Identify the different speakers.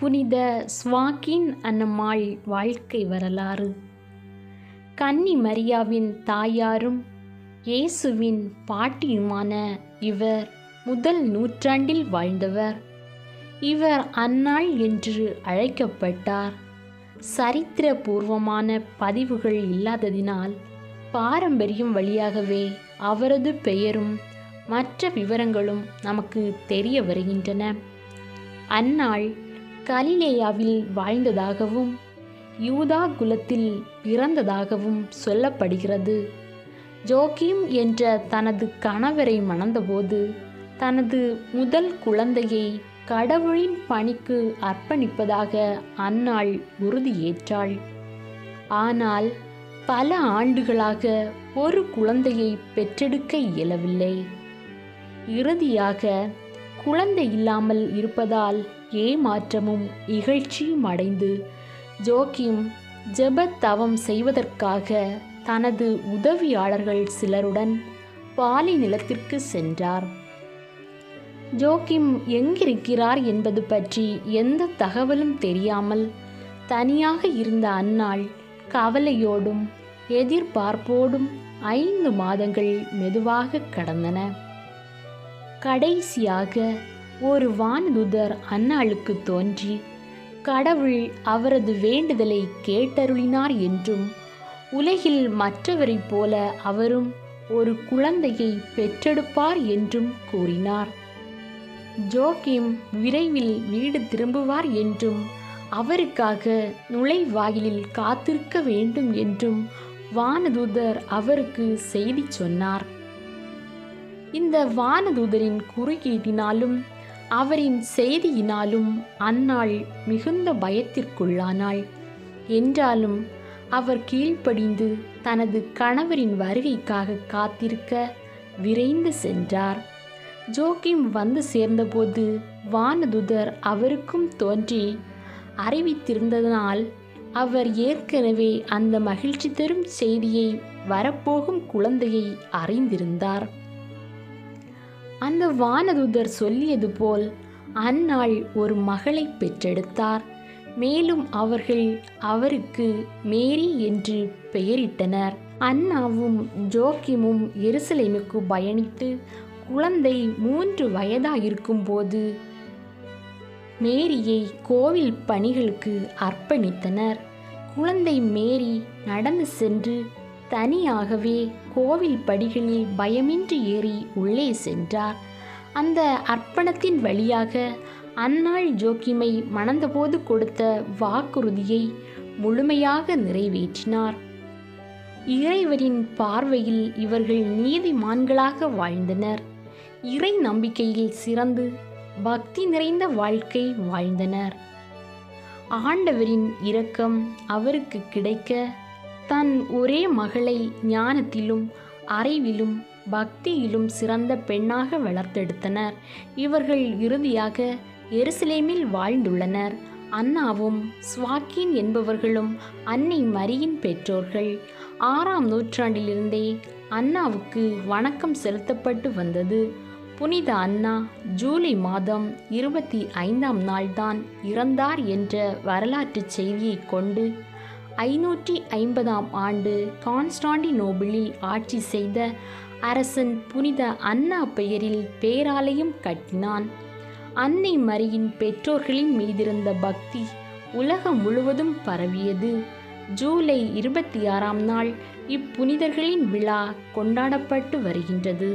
Speaker 1: புனித ஸ்வாக்கின் அன்னம்மாள் வாழ்க்கை வரலாறு. கன்னி மரியாவின் தாயாரும் இயேசுவின் பாட்டியுமான இவர் முதல் நூற்றாண்டில் வாழ்ந்தவர். இவர் அன்னாள் என்று அழைக்கப்பட்டார். சரித்திரபூர்வமான பதிவுகள் இல்லாததினால் பாரம்பரியம் வழியாகவே அவரது பெயரும் மற்ற விவரங்களும் நமக்கு தெரிய வருகின்றன. அன்னாள் கலிலேயாவில் வாழ்ந்ததாகவும் யூதா குலத்தில் பிறந்ததாகவும் சொல்லப்படுகிறது. ஜோக்கிம் என்ற தனது கணவரை மணந்தபோது தனது முதல் குழந்தையை கடவுளின் பணிக்கு அர்ப்பணிப்பதாக அன்னாள் உறுதியேற்றாள். ஆனால் பல ஆண்டுகளாக ஒரு குழந்தையை பெற்றெடுக்க இயலவில்லை. இறுதியாக குழந்தை இல்லாமல் இருப்பதால் ஏமாற்றமும் இகழ்ச்சியும் அடைந்து ஜோக்கிம் ஜெபத்தவம் செய்வதற்காக தனது உதவியாளர்கள் சிலருடன் பாலை நிலத்திற்கு சென்றார். ஜோக்கிம் எங்கிருக்கிறார் என்பது பற்றி எந்த தகவலும் தெரியாமல் தனியாக இருந்த அன்னாள் கவலையோடும் எதிர்பார்ப்போடும் 5 மாதங்கள் மெதுவாக கடந்தன. கடைசியாக ஒரு வானதூதர் அன்னாளுக்கு தோன்றி கடவுள் அவரது வேண்டுதலை கேட்டருளினார் என்றும் உலகில் மற்றவரைப் போல அவரும் ஒரு குழந்தையை பெற்றெடுப்பார் என்றும் கூறினார். ஜோக்கிம் விரைவில் வீடு திரும்புவார் என்றும் அவருக்காக நுழைவாயிலில் காத்திருக்க வேண்டும் என்றும் வானதூதர் அவருக்கு செய்தி சொன்னார். இந்த வானதூதரின் குறுக்கீட்டினாலும் அவரின் செய்தியினாலும் அன்னாள் மிகுந்த பயத்திற்குள்ளானாள். என்றாலும் அவர் கீழ்ப்படிந்து தனது கணவரின் வருகைக்காக காத்திருக்க விரைந்து சென்றார். ஜோக்கிம் வந்து சேர்ந்தபோது வானதூதர் அவருக்கும் தோன்றி அறிவித்திருந்ததனால் அவர் ஏற்கனவே அந்த மகிழ்ச்சி தரும் செய்தியை வரப்போகும் குழந்தையை அறிந்திருந்தார். அந்த வானதூதர் சொல்லியது போல் அன்னாள் ஒரு மகளை பெற்றெடுத்தார். மேலும் அவர்கள் அவருக்கு மேரி என்று பெயரிட்டனர். அன்னாவும் ஜோக்கிமும் எருசலேமுக்கு பயணித்து குழந்தை 3 வயதாயிருக்கும் போது மேரியை கோவில் பணிகளுக்கு அர்ப்பணித்தனர். குழந்தை மேரி நடந்து சென்று தனியாகவே கோவில் படிகளில் பயமின்றி ஏறி உள்ளே சென்றார். அந்த அர்ப்பணத்தின் வழியாக அன்னாள் ஜோக்கிமை மணந்தபோது கொடுத்த வாக்குறுதியை முழுமையாக நிறைவேற்றினார். இறைவனின் பார்வையில் இவர்கள் நீதிமான்களாக வாழ்ந்தனர். இறை நம்பிக்கையில் சிறந்து பக்தி நிறைந்த வாழ்க்கை வாழ்ந்தனர். ஆண்டவரின் இரக்கம் அவருக்கு கிடைக்க தன் ஒரே மகளை ஞானத்திலும் அறிவிலும் பக்தியிலும் சிறந்த பெண்ணாக வளர்த்தெடுத்தனர். இவர்கள் இறுதியாக எருசலேமில் வாழ்ந்துள்ளனர். அன்னாவும் ஸ்வாக்கின் என்பவர்களும் அன்னை மரியின் பெற்றோர்கள். 6ஆம் நூற்றாண்டிலிருந்தே அன்னாவுக்கு வணக்கம் செலுத்தப்பட்டு வந்தது. புனித அன்னா ஜூலை மாதம் 25ஆம் நாள்தான் இறந்தார் என்ற வரலாற்று செய்தியை கொண்டு 550ஆம் ஆண்டு கான்ஸ்டாண்டினோபிளில் ஆட்சி செய்த அரசன் புனித அன்னா பெயரில் பேராலயம் கட்டினான். அன்னை மரியின் பெற்றோர்களின் மீதிருந்த பக்தி உலகம் முழுவதும் பரவியது. ஜூலை 26ஆம் நாள் இப்புனிதர்களின் விழா கொண்டாடப்பட்டு வருகின்றது.